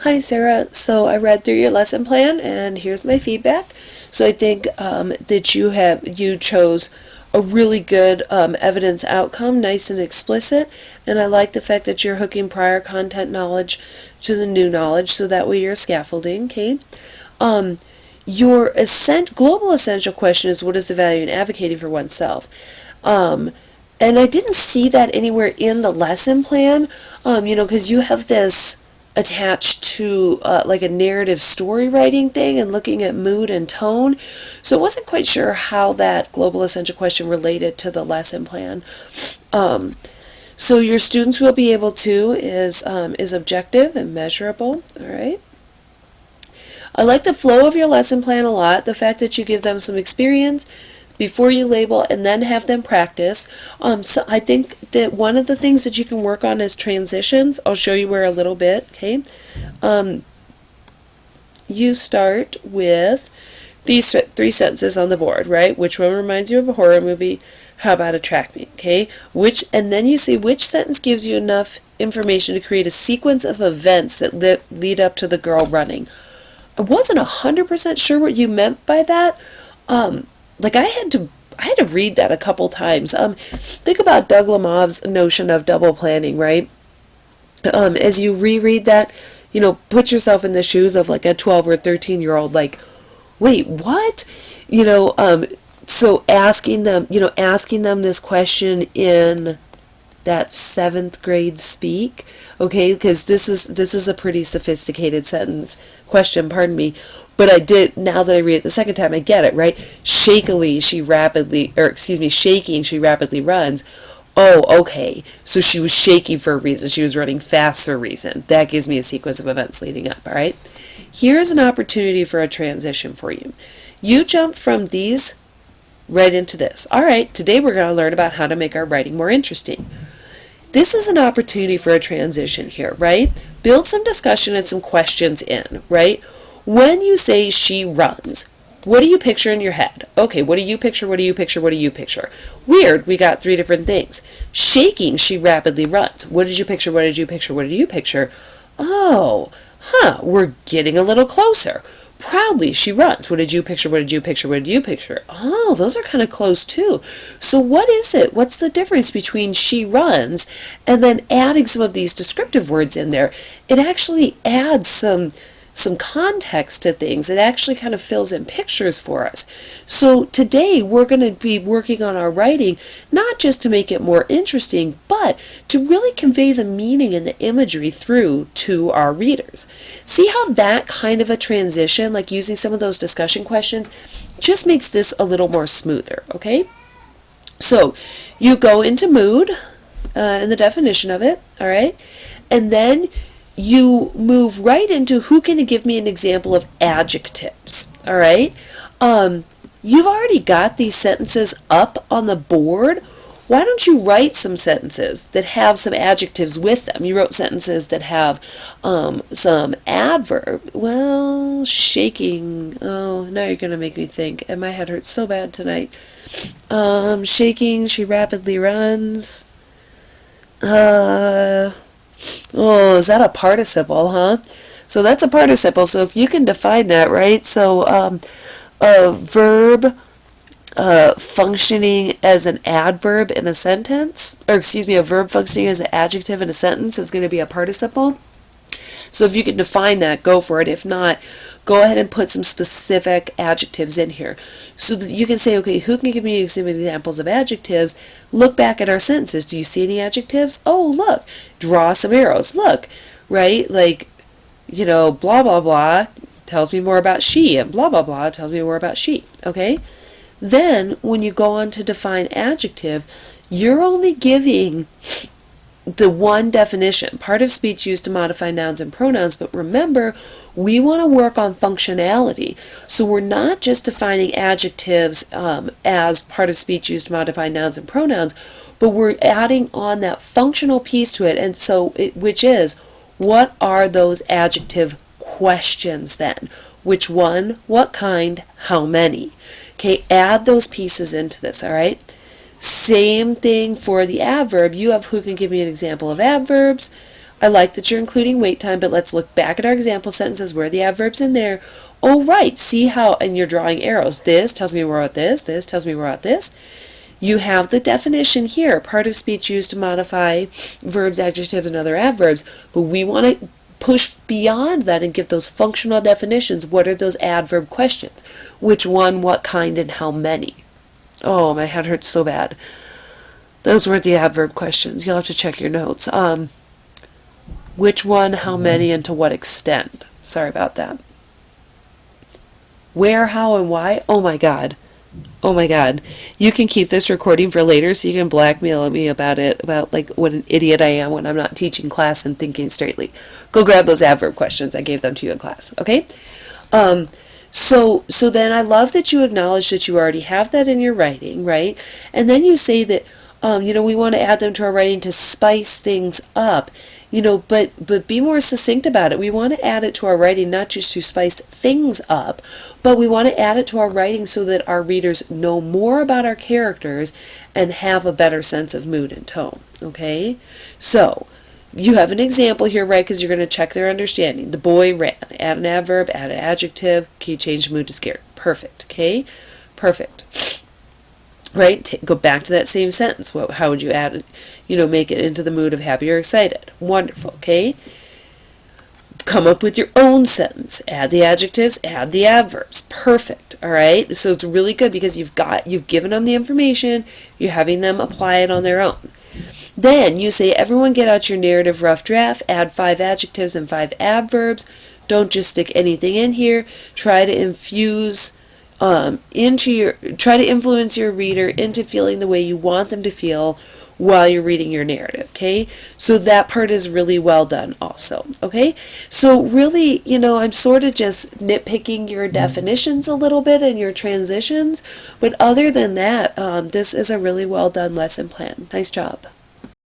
Hi Sarah, so I read through your lesson plan and here's my feedback. So I think that you chose a really good evidence outcome, nice and explicit, and I like the fact that you're hooking prior content knowledge to the new knowledge, so that way you're scaffolding, okay? Your global essential question is, what is the value in advocating for oneself? And I didn't see that anywhere in the lesson plan, because you have this attached to like a narrative story writing thing and looking at mood and tone. So I wasn't quite sure how that global essential question related to the lesson plan. So your students will be able to is objective and measurable, all right? I like the flow of your lesson plan a lot, the fact that you give them some experience before you label and then have them practice. So I think that one of the things that you can work on is transitions. I'll show you where a little bit, okay? You start with these 3 sentences on the board, right? Which one reminds you of a horror movie? How about a track meet, okay? And then you see which sentence gives you enough information to create a sequence of events that lead up to the girl running. I wasn't 100% sure what you meant by that. Like I had to read that a couple times. Think about Doug Lemav's notion of double planning, right? As you reread that, put yourself in the shoes of like a 12 or 13-year-old, like, wait, what? So asking them this question in that 7th grade speak, okay? Because this is a pretty sophisticated question, pardon me. But I did, now that I read it the second time, I get it, right? Shaking, she rapidly runs. Oh, okay. So she was shaking for a reason. She was running fast for a reason. That gives me a sequence of events leading up, all right? Here's an opportunity for a transition for you. You jump from these right into this. All right, today we're going to learn about how to make our writing more interesting. This is an opportunity for a transition here, right? Build some discussion and some questions in, right? When you say she runs, what do you picture in your head? Okay, what do you picture? What do you picture? What do you picture? Weird, we got 3 different things. Shaking, she rapidly runs. What did you picture? What did you picture? What did you picture? Oh, we're getting a little closer. Proudly, she runs. What did you picture? What did you picture? What did you picture? Oh, those are kind of close too. So what is it? What's the difference between she runs and then adding some of these descriptive words in there? It actually adds some context to things. It actually kind of fills in pictures for us. So today we're going to be working on our writing, not just to make it more interesting, but to really convey the meaning and the imagery through to our readers. See how that kind of a transition, like using some of those discussion questions, just makes this a little more smoother, okay? So you go into mood and the definition of it, all right? And then you move right into who can give me an example of adjectives, all right? You've already got these sentences up on the board. Why don't you write some sentences that have some adjectives with them? You wrote sentences that have some adverb. Well, shaking. Oh, now you're going to make me think. And my head hurts so bad tonight. Shaking, she rapidly runs. Oh, is that a participle, huh? So that's a participle. So if you can define that, right? So a verb functioning as an adverb in a sentence, or a verb functioning as an adjective in a sentence is going to be a participle. So if you can define that, go for it. If not, go ahead and put some specific adjectives in here so that you can say, okay, who can give me some examples of adjectives? Look back at our sentences. Do you see any adjectives? Oh, look. Draw some arrows. Look, right? Like, blah, blah, blah tells me more about she, and blah, blah, blah tells me more about she, okay? Then, when you go on to define adjective, you're only giving the one definition, part of speech used to modify nouns and pronouns, but remember, we want to work on functionality. So we're not just defining adjectives as part of speech used to modify nouns and pronouns, but we're adding on that functional piece to it, and so which is, what are those adjective questions then? Which one, what kind, how many? Okay, add those pieces into this, all right? Same thing for the adverb. You have who can give me an example of adverbs. I like that you're including wait time, but let's look back at our example sentences. Where are the adverbs in there? Oh, right. See how, and you're drawing arrows. This tells me more about this. This tells me more about this. You have the definition here, part of speech used to modify verbs, adjectives, and other adverbs, but we want to push beyond that and give those functional definitions. What are those adverb questions? Which one, what kind, and how many? Oh, my head hurts so bad. Those weren't the adverb questions. You'll have to check your notes. Which one, how many, and to what extent? Sorry about that. Where, how, and why? Oh my God. Oh my God. You can keep this recording for later so you can blackmail me about it, about like what an idiot I am when I'm not teaching class and thinking straightly. Go grab those adverb questions. I gave them to you in class, okay? So then I love that you acknowledge that you already have that in your writing, right? And then you say that, we want to add them to our writing to spice things up. But be more succinct about it. We want to add it to our writing not just to spice things up, but we want to add it to our writing so that our readers know more about our characters and have a better sense of mood and tone, okay? So, you have an example here, right, because you're going to check their understanding. The boy ran. Add an adverb, add an adjective. Can you change the mood to scared? Perfect, okay? Perfect. Right? Go back to that same sentence. How would you add it? Make it into the mood of happy or excited. Wonderful, okay? Come up with your own sentence. Add the adjectives, add the adverbs. Perfect, all right? So it's really good because you've given them the information, you're having them apply it on their own. Then you say, everyone get out your narrative rough draft, add 5 adjectives and 5 adverbs. Don't just stick anything in here. Try to influence your reader into feeling the way you want them to feel while you're reading your narrative, okay? So that part is really well done also, okay? So really, I'm sort of just nitpicking your definitions a little bit and your transitions, but other than that, this is a really well done lesson plan. Nice job.